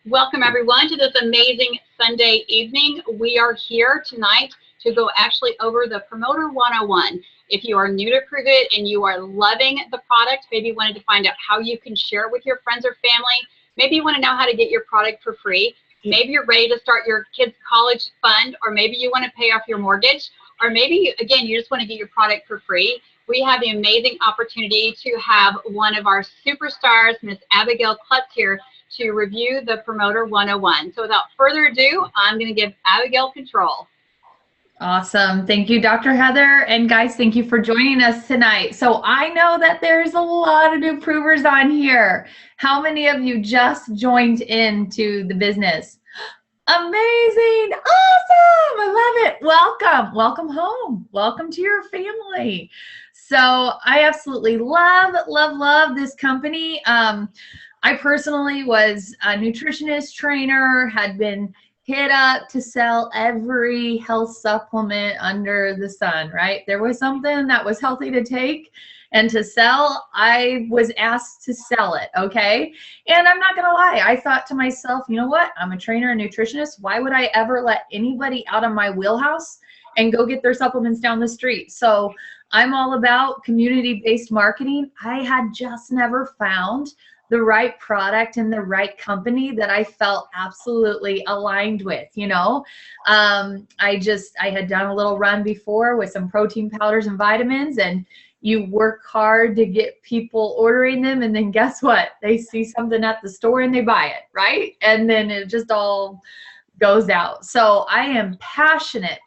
Welcome everyone to this amazing Sunday evening. We are here tonight to go actually over the Promoter 101. If you are new to Prove It and you are loving the product, maybe you wanted to find out how you can share it with your friends or family, maybe you want to know how to get your product for free, maybe you're ready to start your kids' college fund, or maybe you want to pay off your mortgage, or maybe, again, you just want to get your product for free. We have the amazing opportunity to have one of our superstars, Miss Abigail Klutz here, to review the Promoter 101. So without further ado, I'm going to give Abigail control. Awesome. Thank you, Dr. Heather. And guys, thank you for joining us tonight. So I know that there's a lot of new provers on here. How many of you just joined into the business? Amazing. Awesome. I love it. Welcome. Welcome home. Welcome to your family. So I absolutely love this company. I personally was a nutritionist trainer, had been hit up to sell every health supplement under the sun, right? There was something that was healthy to take and to sell. I was asked to sell it, okay? And I'm not gonna lie, I thought to myself, you know what? I'm a trainer and nutritionist. Why would I ever let anybody out of my wheelhouse and go get their supplements down the street? So I'm all about community-based marketing. I had just never found the right product and the right company that I felt absolutely aligned with, you know. I had done a little run before with some protein powders and vitamins, and you work hard to get people ordering them, and then guess what? They see something at the store and they buy it, right? And then it just all goes out. So I am passionate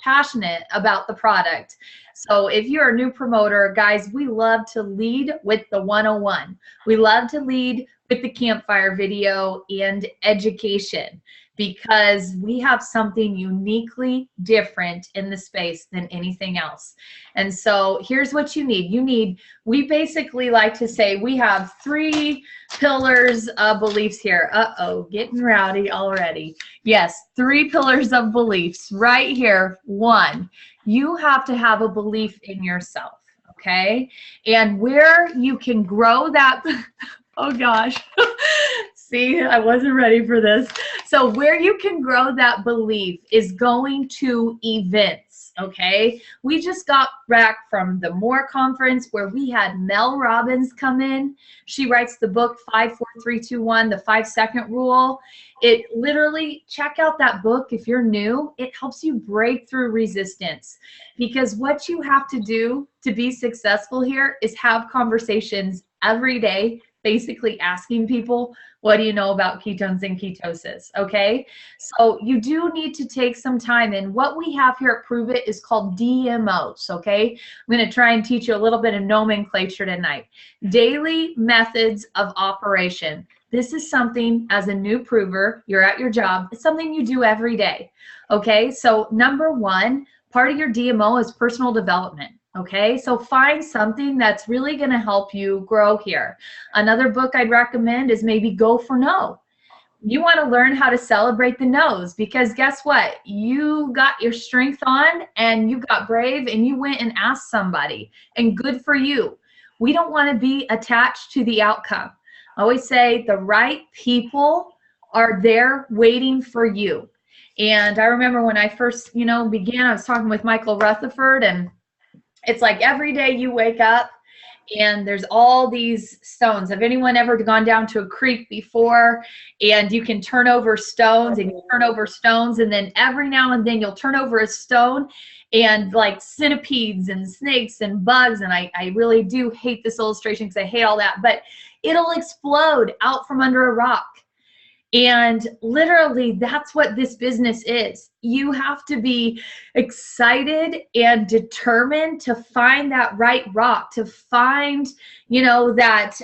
about the product. So if you're a new promoter, guys, we love to lead with the 101. We love to lead with the campfire video and education, because we have something uniquely different in the space than anything else. And so here's what you need. We basically like to say we have 3 pillars of beliefs here. Uh-oh, getting rowdy already. Yes, 3 pillars of beliefs right here. 1, you have to have a belief in yourself, okay? And where you can grow that, oh gosh. See, I wasn't ready for this. So where you can grow that belief is going to events, okay? We just got back from the MORE conference where we had Mel Robbins come in. She writes the book 5-4-3-2-1, the 5-second rule. It literally, check out that book if you're new. It helps you break through resistance, because what you have to do to be successful here is have conversations every day, basically asking people, what do you know about ketones and ketosis, okay? So you do need to take some time, and what we have here at Prove It is called DMOs, okay? I'm gonna try and teach you a little bit of nomenclature tonight. Daily methods of operation. This is something, as a new prover, you're at your job, it's something you do every day, okay? So number 1, part of your DMO is personal development. Okay, so find something that's really going to help you grow here. Another book I'd recommend is maybe Go for No. You want to learn how to celebrate the no's, because guess what? You got your strength on and you got brave and you went and asked somebody, and good for you. We don't want to be attached to the outcome. I always say the right people are there waiting for you. And I remember when I first, began, I was talking with Michael Rutherford, and it's like every day you wake up and there's all these stones. Have anyone ever gone down to a creek before, and you can turn over stones and you turn over stones, and then every now and then you'll turn over a stone and like centipedes and snakes and bugs, and I really do hate this illustration because I hate all that, but it'll explode out from under a rock. And literally, that's what this business is. You have to be excited and determined to find that right rock, to find, that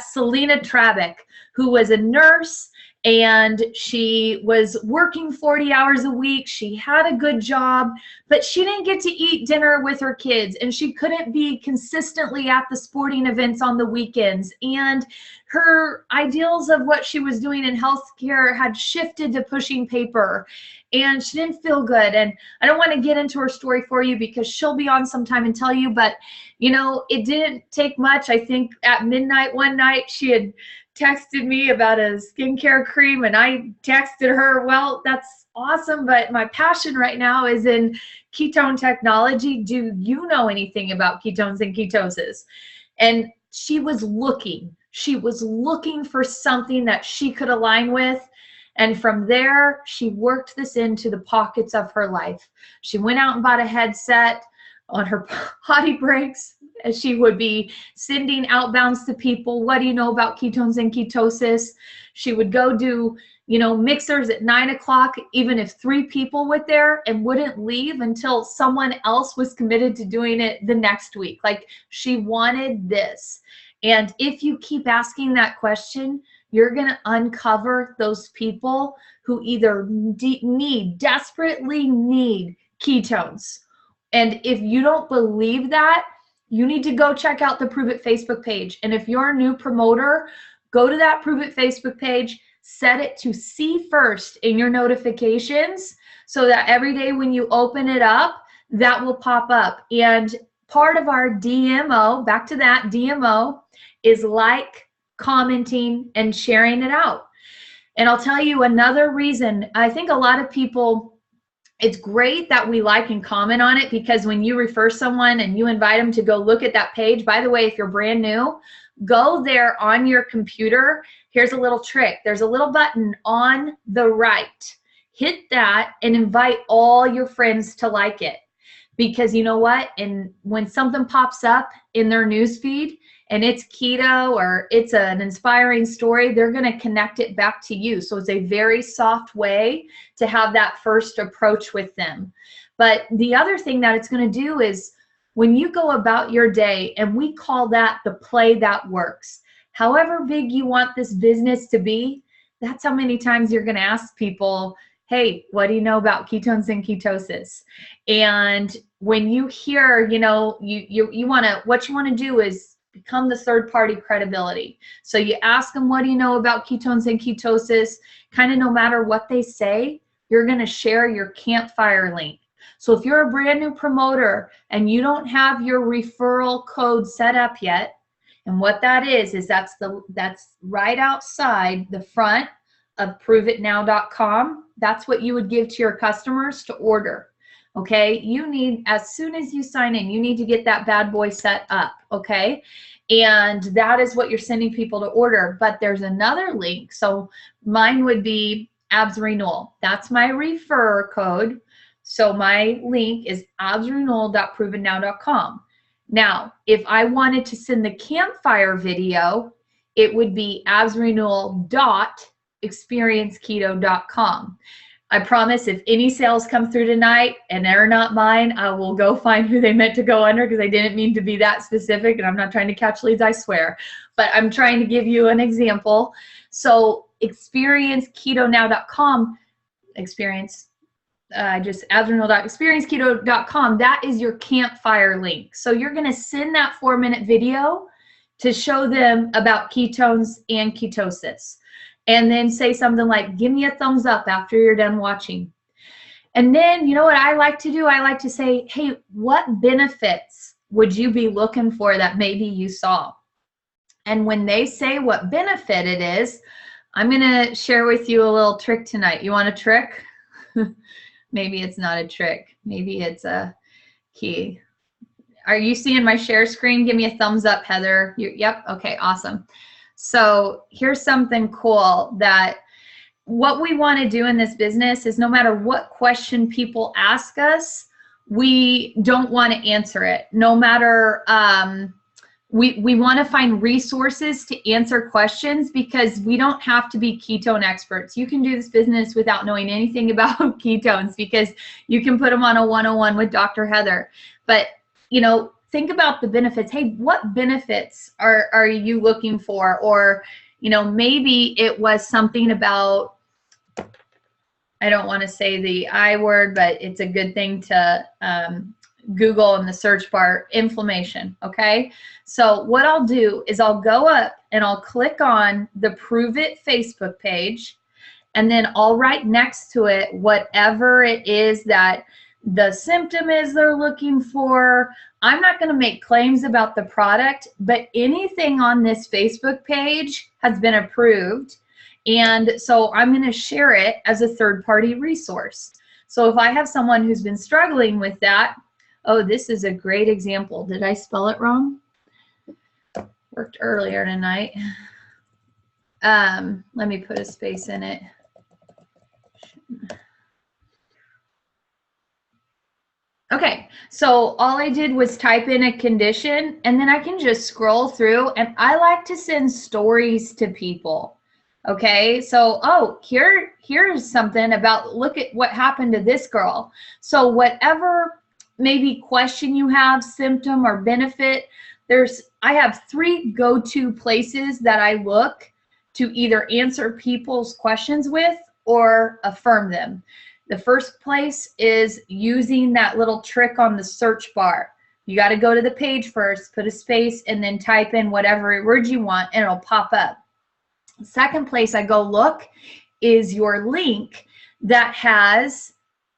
Selena Trabick, who was a nurse, and she was working 40 hours a week. She had a good job, but she didn't get to eat dinner with her kids, and she couldn't be consistently at the sporting events on the weekends. And her ideals of what she was doing in healthcare had shifted to pushing paper, and she didn't feel good. And I don't want to get into her story for you because she'll be on sometime and tell you, but it didn't take much. I think at midnight one night she had texted me about a skincare cream, and I texted her, well, that's awesome, but my passion right now is in ketone technology. Do you know anything about ketones and ketosis? And she was looking for something that she could align with. And from there, she worked this into the pockets of her life. She went out and bought a headset on her potty breaks, as she would be sending outbounds to people. What do you know about ketones and ketosis? She would go do, mixers at 9 o'clock, even if 3 people were there, and wouldn't leave until someone else was committed to doing it the next week. Like, she wanted this. And if you keep asking that question, you're going to uncover those people who either desperately need ketones. And if you don't believe that, you need to go check out the Prove It Facebook page. And if you're a new promoter, go to that Prove It Facebook page, set it to see first in your notifications so that every day when you open it up, that will pop up. And part of our DMO, back to that DMO, is like, commenting, and sharing it out. And I'll tell you another reason. I think a lot of people, it's great that we like and comment on it, because when you refer someone and you invite them to go look at that page, by the way, if you're brand new, go there on your computer. Here's a little trick. There's a little button on the right. Hit that and invite all your friends to like it. Because you know what? And when something pops up in their news feed, and it's keto or it's an inspiring story, they're going to connect it back to you. So it's a very soft way to have that first approach with them. But the other thing that it's going to do is when you go about your day, and we call that the play that works. However big you want this business to be, that's how many times you're going to ask people, hey, what do you know about ketones and ketosis? And when you hear, what you want to do is become the third-party credibility. So you ask them, what do you know about ketones and ketosis? Kind of no matter what they say, you're going to share your campfire link. So if you're a brand new promoter and you don't have your referral code set up yet, and what that is that's right outside the front of proveitnow.com. That's what you would give to your customers to order. Okay, you need, as soon as you sign in, you need to get that bad boy set up, okay? And that is what you're sending people to order. But there's another link. So mine would be Abs Renewal. That's my refer code. So my link is absrenewal.proveitnow.com. Now, if I wanted to send the campfire video, it would be absrenewal.experienceketo.com. I promise if any sales come through tonight and they're not mine, I will go find who they meant to go under, because I didn't mean to be that specific, and I'm not trying to catch leads, I swear. But I'm trying to give you an example. So experienceketo.com, absrenewal.experienceketo.com, that is your campfire link. So you're going to send that 4-minute video to show them about ketones and ketosis. And then say something like, give me a thumbs up after you're done watching. And then, you know what I like to do? I like to say, hey, what benefits would you be looking for that maybe you saw? And when they say what benefit it is, I'm going to share with you a little trick tonight. You want a trick? Maybe it's not a trick. Maybe it's a key. Are you seeing my share screen? Give me a thumbs up, Heather. Yep. Okay, awesome. So here's something cool, that what we want to do in this business is no matter what question people ask us, we don't want to answer it. No matter, we want to find resources to answer questions, because we don't have to be ketone experts. You can do this business without knowing anything about ketones, because you can put them on a 101 with Dr. Heather. But, think about the benefits. Hey, what benefits are you looking for? Or, maybe it was something about, I don't want to say the I word, but it's a good thing to Google in the search bar, inflammation, okay? So what I'll do is I'll go up and I'll click on the Prove It Facebook page, and then I'll write next to it whatever it is that the symptom is they're looking for. I'm not going to make claims about the product, but anything on this Facebook page has been approved. And so I'm going to share it as a third-party resource. So if I have someone who's been struggling with that, oh, this is a great example. Did I spell it wrong? Worked earlier tonight. Let me put a space in it. Okay, so all I did was type in a condition, and then I can just scroll through, and I like to send stories to people. Okay, so, oh, here's something about, look at what happened to this girl. So whatever maybe question you have, symptom or benefit, I have 3 go-to places that I look to either answer people's questions with or affirm them. The first place is using that little trick on the search bar. You got to go to the page first, put a space, and then type in whatever word you want, and it'll pop up. The second place I go look is your link that has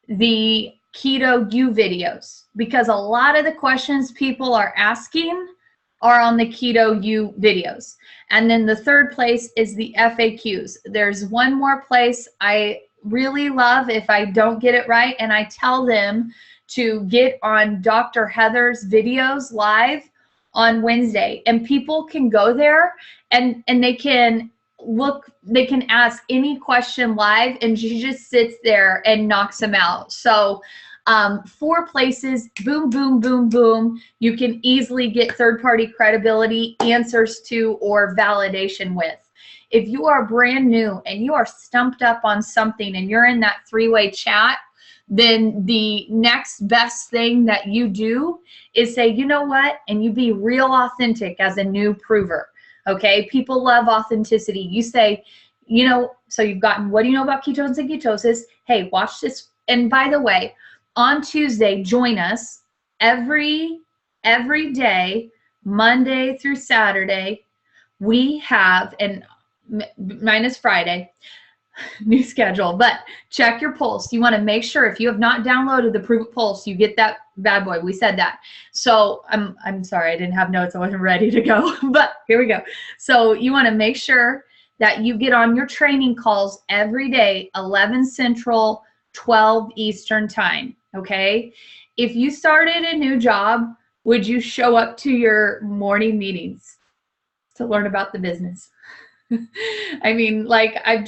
the Keto U videos, because a lot of the questions people are asking are on the Keto U videos. And then the third place is the FAQs. There's one more place I really love if I don't get it right, and I tell them to get on Dr. Heather's videos live on Wednesday, and people can go there and they can look, they can ask any question live, and she just sits there and knocks them out. So 4 places, boom, boom, boom, boom, you can easily get third-party credibility, answers to, or validation with. If you are brand new and you are stumped up on something and you're in that 3-way chat, then the next best thing that you do is say, you know what, and you be real authentic as a new prover. Okay, people love authenticity. You say, you know, so you've gotten, what do you know about ketones and ketosis? Hey, watch this. And by the way, on Tuesday, join us every day, Monday through Saturday. We have, and minus Friday, new schedule, but check your pulse. You want to make sure, if you have not downloaded the Prove It Pulse, you get that bad boy. We said that. So I'm sorry, I didn't have notes. I wasn't ready to go, but here we go. So you want to make sure that you get on your training calls every day, 11 Central, 12 Eastern time. Okay. If you started a new job, would you show up to your morning meetings to learn about the business? I mean, like, I've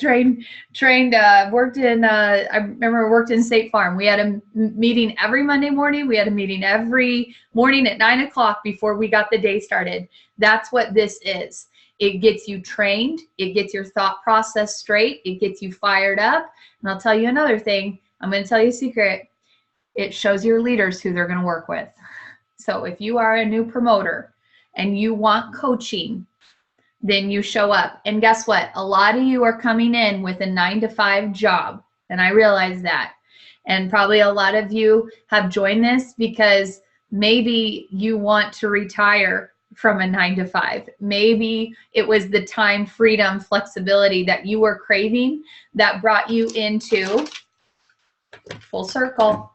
worked in, I remember I worked in State Farm. We had a meeting every Monday morning. We had a meeting every morning at 9 o'clock before we got the day started. That's what this is. It gets you trained. It gets your thought process straight. It gets you fired up. And I'll tell you another thing. I'm going to tell you a secret. It shows your leaders who they're going to work with. So if you are a new promoter and you want coaching, then you show up. And guess what? A lot of you are coming in with a 9-to-5 job. And I realize that. And probably a lot of you have joined this because maybe you want to retire from a 9-to-5. Maybe it was the time, freedom, flexibility that you were craving that brought you into full circle,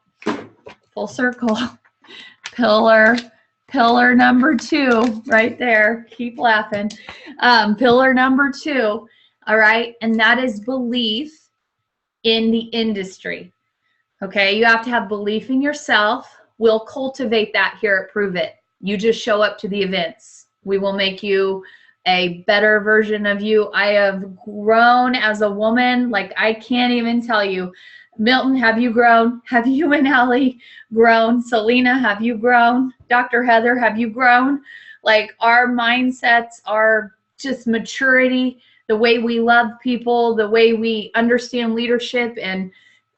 pillar number 2 right there. Keep laughing. Pillar number 2. All right. And that is belief in the industry. Okay. You have to have belief in yourself. We'll cultivate that here at Prove It. You just show up to the events. We will make you a better version of you. I have grown as a woman. Like, I can't even tell you. Milton, have you grown? Have you and Allie grown? Selena, have you grown? Dr. Heather, have you grown? Like, our mindsets are just maturity, the way we love people, the way we understand leadership and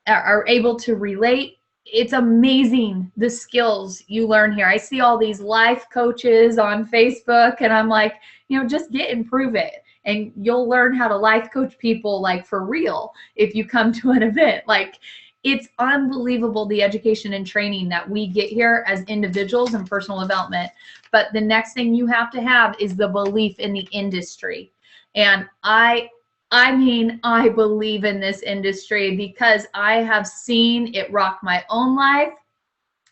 are able to relate. It's amazing the skills you learn here. I see all these life coaches on Facebook and I'm like, you know, just get and prove it. And you'll learn how to life coach people, like, for real if you come to an event. Like, it's unbelievable the education and training that we get here as individuals and personal development. But the next thing you have to have is the belief in the industry. And I I mean, I believe in this industry because I have seen it rock my own life.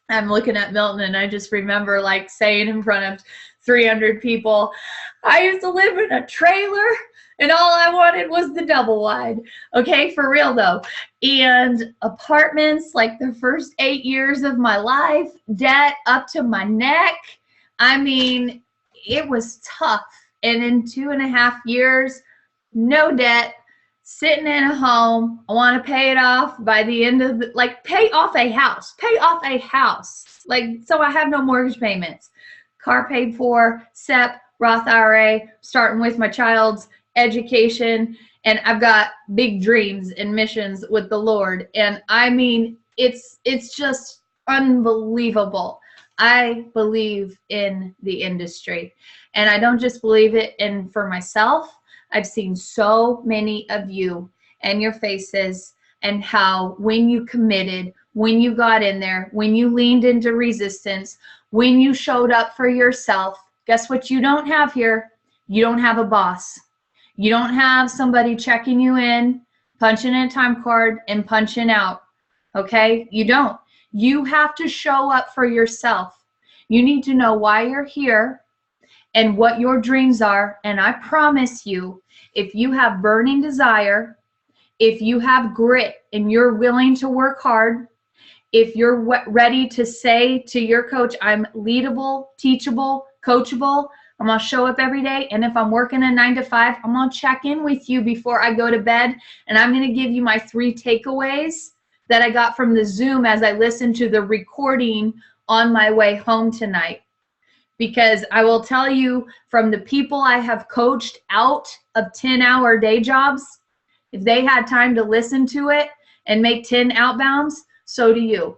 I'm looking at Milton and I just remember like saying in front of 300 people, I used to live in a trailer and all I wanted was the double wide. Okay, for real though. And apartments, like the first 8 years of my life, debt up to my neck. I mean, it was tough. And in 2.5 years, no debt, sitting in a home. I want to pay it off by the end of pay off a house. Like, so I have no mortgage payments. Car paid for, SEP, Roth IRA, starting with my child's education. And I've got big dreams and missions with the Lord. And I mean, it's just unbelievable. I believe in the industry. And I don't just believe it in for myself. I've seen so many of you and your faces and how when you committed, when you got in there, when you leaned into resistance, when you showed up for yourself, guess what you don't have here? You don't have a boss. You don't have somebody checking you in, punching in a time card and punching out. Okay? You don't. You have to show up for yourself. You need to know why you're here and what your dreams are. And I promise you, if you have burning desire, if you have grit and you're willing to work hard, if you're ready to say to your coach, I'm leadable, teachable, coachable, I'm going to show up every day. And if I'm working a 9 to 5, I'm going to check in with you before I go to bed. And I'm going to give you my 3 takeaways that I got from the Zoom as I listened to the recording on my way home tonight. Because I will tell you, from the people I have coached out of 10-hour day jobs, if they had time to listen to it and make 10 outbounds, so do you.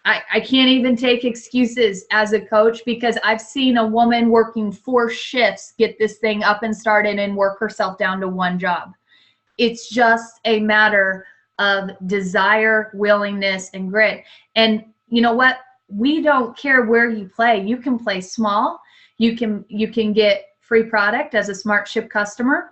I can't even take excuses as a coach because I've seen a woman working 4 shifts get this thing up and started and work herself down to 1 job. It's just a matter of desire, willingness, and grit. And you know what? We don't care where you play. You can play small. You can get free product as a Smart Ship customer.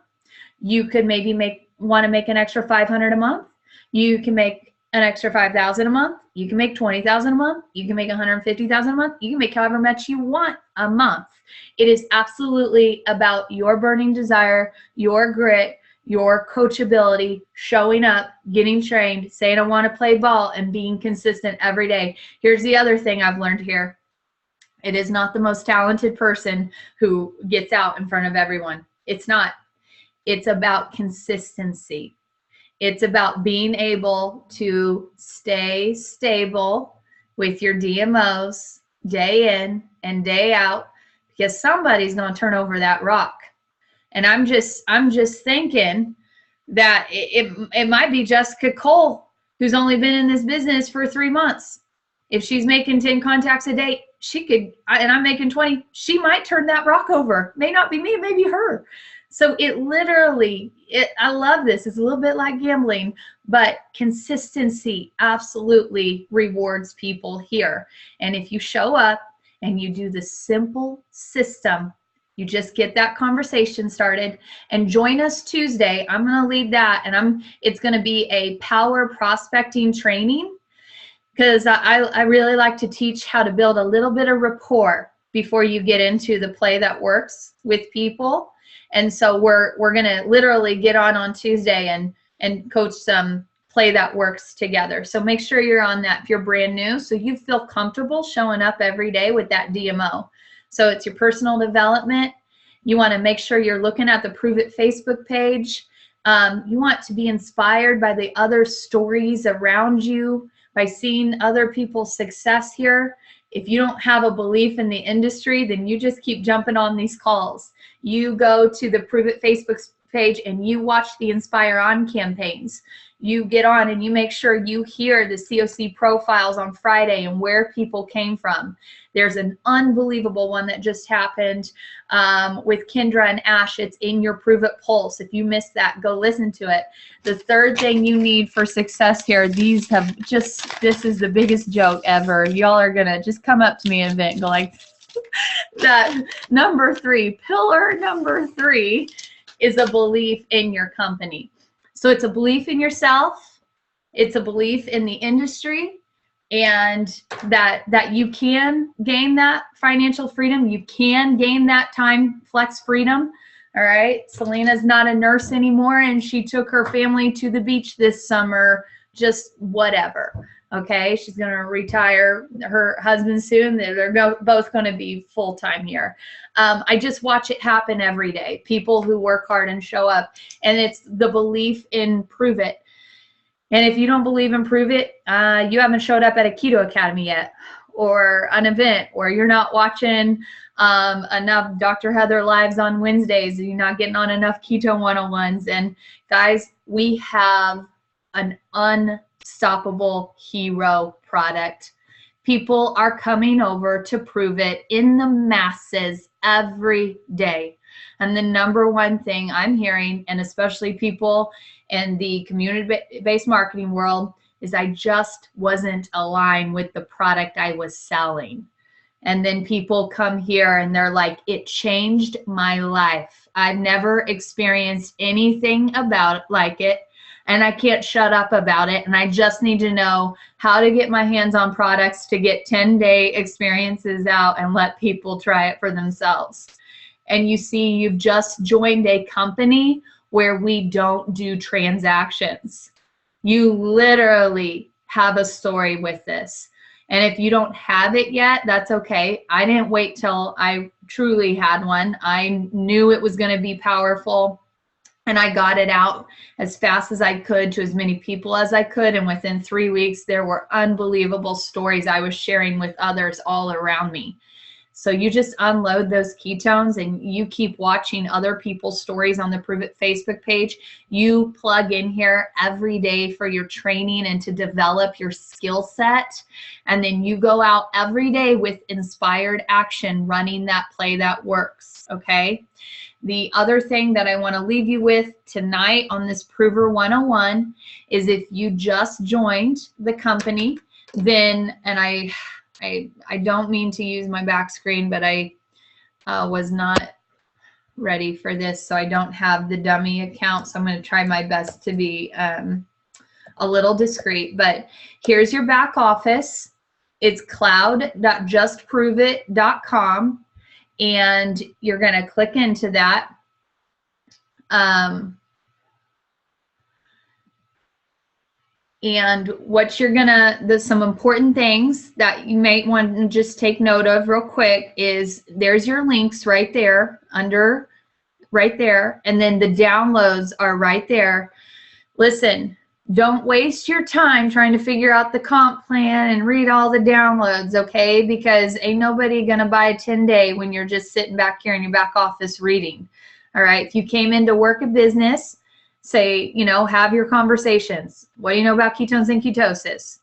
You could maybe want to make an extra $500 a month. You can make an extra $5,000 a month. You can make $20,000 a month. You can make $150,000 a month. You can make however much you want a month. It is absolutely about your burning desire, your grit, your coachability, showing up, getting trained, saying I want to play ball, and being consistent every day. Here's the other thing I've learned here. It is not the most talented person who gets out in front of everyone. It's not. It's about consistency. It's about being able to stay stable with your DMOs day in and day out, because somebody's going to turn over that rock. And I'm just thinking that it might be Jessica Cole, who's only been in this business for 3 months. If she's making 10 contacts a day, she could, and I'm making 20, she might turn that rock over. May not be me, it may be her. So it literally, I love this. It's a little bit like gambling, but consistency absolutely rewards people here. And if you show up and you do the simple system, you just get that conversation started, and join us Tuesday. I'm going to lead that, and it's going to be a power prospecting training, because I really like to teach how to build a little bit of rapport before you get into the play that works with people. And so we're going to literally get on Tuesday and coach some play that works together. So make sure you're on that if you're brand new, so you feel comfortable showing up every day with that DMO. So it's your personal development. You want to make sure you're looking at the Prove It Facebook page. You want to be inspired by the other stories around you, by seeing other people's success here. If you don't have a belief in the industry, then you just keep jumping on these calls. You go to the Prove It Facebook page and you watch the Inspire On campaigns. You get on and you make sure you hear the COC profiles on Friday and where people came from. There's an unbelievable one that just happened with Kendra and Ash. It's in your Prove It Pulse. If you missed that, go listen to it. The third thing you need for success here, this is the biggest joke ever. Y'all are going to just come up to me and vent and go like, that number 3, pillar number 3 is a belief in your company. So it's a belief in yourself, it's a belief in the industry, and that you can gain that financial freedom, you can gain that time flex freedom. All right, Selena's not a nurse anymore, and she took her family to the beach this summer, just whatever. Okay, she's going to retire her husband soon. They're both going to be full-time here. I just watch it happen every day. People who work hard and show up, and it's the belief in prove it. And if you don't believe in prove it, you haven't showed up at a Keto Academy yet, or an event, or you're not watching enough Dr. Heather lives on Wednesdays, and you're not getting on enough Keto 101s. And guys, we have an unstoppable hero product. People are coming over to prove it in the masses every day. And the number one thing I'm hearing, and especially people in the community-based marketing world, is I just wasn't aligned with the product I was selling. And then people come here and they're like, it changed my life. I've never experienced anything about it like it, and I can't shut up about it. And I just need to know how to get my hands on products to get 10-day experiences out and let people try it for themselves. And you see, you've just joined a company where we don't do transactions. You literally have a story with this. And if you don't have it yet, that's okay. I didn't wait till I truly had one. I knew it was going to be powerful, and I got it out as fast as I could to as many people as I could. And within 3 weeks, there were unbelievable stories I was sharing with others all around me. So you just unload those ketones and you keep watching other people's stories on the Prove It Facebook page. You plug in here every day for your training and to develop your skill set. And then you go out every day with inspired action, running that play that works, okay? The other thing that I want to leave you with tonight on this Pruver 101 is, if you just joined the company, then, and I don't mean to use my back screen, but I was not ready for this, so I don't have the dummy account, so I'm going to try my best to be a little discreet. But here's your back office. It's cloud.justproveit.com, and you're going to click into that. And what you're gonna, there's some important things that you may want to just take note of real quick is, there's your links right there, under right there, and then the downloads are right there. Listen, don't waste your time trying to figure out the comp plan and read all the downloads, okay? Because ain't nobody gonna buy a 10-day when you're just sitting back here in your back office reading. All right, if you came in to work a business, say, you know, have your conversations. What do you know about ketones and ketosis?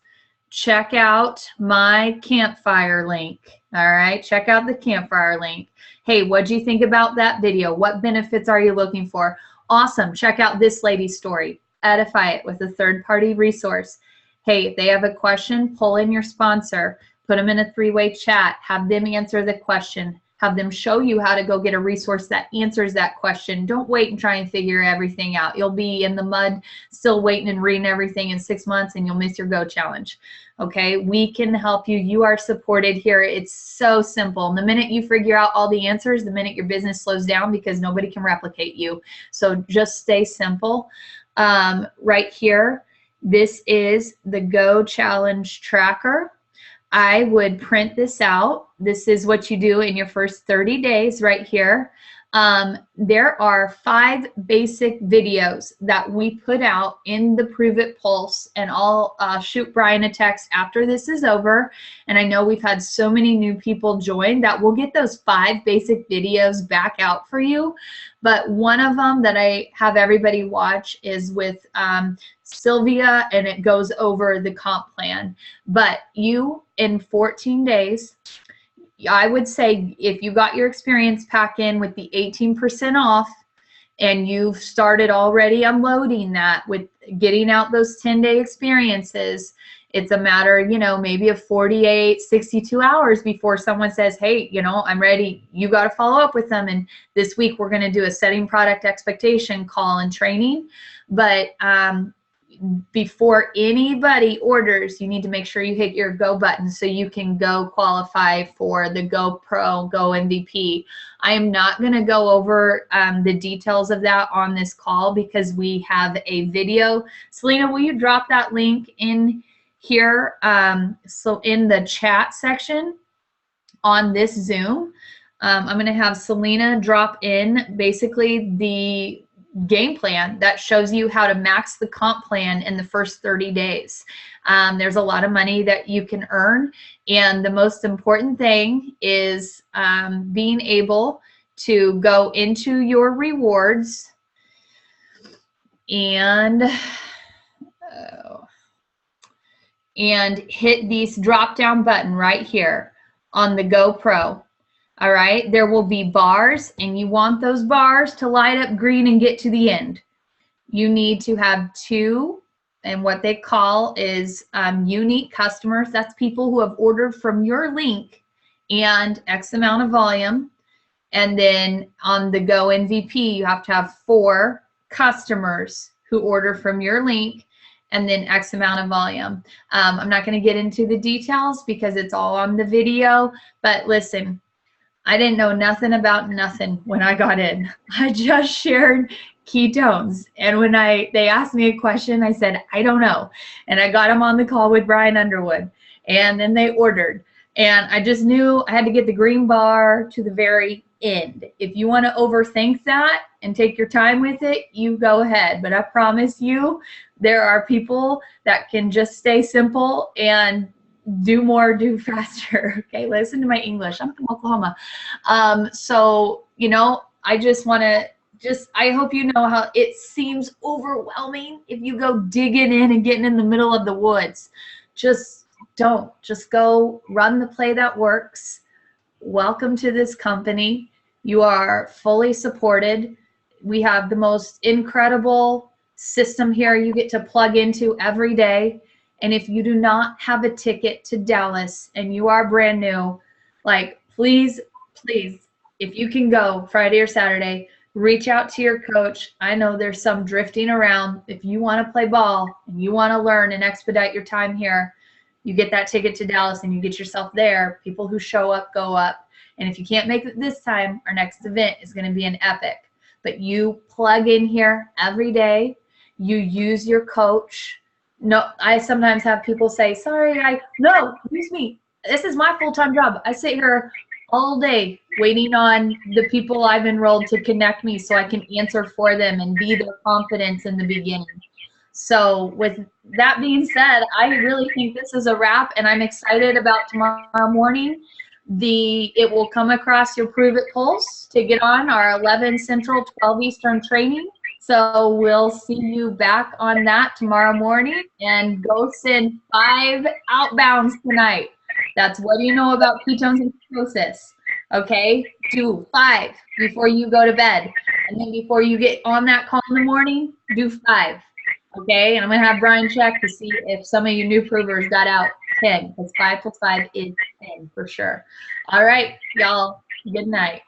Check out my campfire link. All right, check out the campfire link. Hey, what do you think about that video? What benefits are you looking for? Awesome, check out this lady's story. Edify it with a third-party resource. Hey, if they have a question, pull in your sponsor, put them in a 3-way chat, have them answer the question. Have them show you how to go get a resource that answers that question. Don't wait and try and figure everything out. You'll be in the mud still waiting and reading everything in 6 months, and you'll miss your Go Challenge. Okay, we can help you. You are supported here. It's so simple. And the minute you figure out all the answers, the minute your business slows down, because nobody can replicate you. So just stay simple. Right here, this is the Go Challenge tracker. I would print this out. This is what you do in your first 30 days right here. There are 5 basic videos that we put out in the Prove It Pulse, and I'll shoot Brian a text after this is over. And I know we've had so many new people join that we'll get those 5 basic videos back out for you. But one of them that I have everybody watch is with Sylvia, and it goes over the comp plan. But you, in 14 days, I would say, if you got your experience pack in with the 18% off, and you've started already unloading that with getting out those 10-day experiences, It's a matter, you know, maybe of 48, 62 hours before someone says, hey, you know, I'm ready. You got to follow up with them. And this week we're going to do a setting product expectation call and training. But before anybody orders, you need to make sure you hit your go button so you can go qualify for the Go Pro, Go MVP. I am not going to go over the details of that on this call because we have a video. Selena, will you drop that link in here? So in the chat section on this Zoom, I'm going to have Selena drop in basically the game plan that shows you how to max the comp plan in the first 30 days. There's a lot of money that you can earn. And the most important thing is being able to go into your rewards and hit this drop down button right here on the Go Pro. All right, there will be bars, and you want those bars to light up green and get to the end. You need to have 2, and what they call is unique customers. That's people who have ordered from your link and X amount of volume. And then on the Go MVP, you have to have 4 customers who order from your link and then X amount of volume. I'm not going to get into the details because it's all on the video, but listen, I didn't know nothing about nothing when I got in. I just shared ketones. And when they asked me a question, I said, I don't know. And I got them on the call with Brian Underwood. And then they ordered. And I just knew I had to get the green bar to the very end. If you want to overthink that and take your time with it, you go ahead. But I promise you, there are people that can just stay simple and do more, do faster. Okay, listen to my English. I'm from Oklahoma. So, you know, I just want to I hope you know how it seems overwhelming if you go digging in and getting in the middle of the woods. Just don't. Just go run the play that works. Welcome to this company. You are fully supported. We have the most incredible system here you get to plug into every day. And if you do not have a ticket to Dallas and you are brand new, like, please, if you can go Friday or Saturday, reach out to your coach. I know there's some drifting around. If you want to play ball and you want to learn and expedite your time here, you get that ticket to Dallas and you get yourself there. People who show up, go up. And if you can't make it this time, our next event is going to be an epic. But you plug in here every day. You use your coach. No, I sometimes have people say, sorry, no, use me. This is my full-time job. I sit here all day waiting on the people I've enrolled to connect me so I can answer for them and be their confidence in the beginning. So with that being said, I really think this is a wrap, and I'm excited about tomorrow morning. It will come across your Prove It Pulse to get on our 11 Central, 12 Eastern training. So we'll see you back on that tomorrow morning, and go send 5 outbounds tonight. That's what you know about ketones and ketosis. Okay, do 5 before you go to bed. And then before you get on that call in the morning, do 5. Okay, and I'm going to have Brian check to see if some of you new provers got out 10, because 5 plus 5 is 10 for sure. All right, y'all, good night.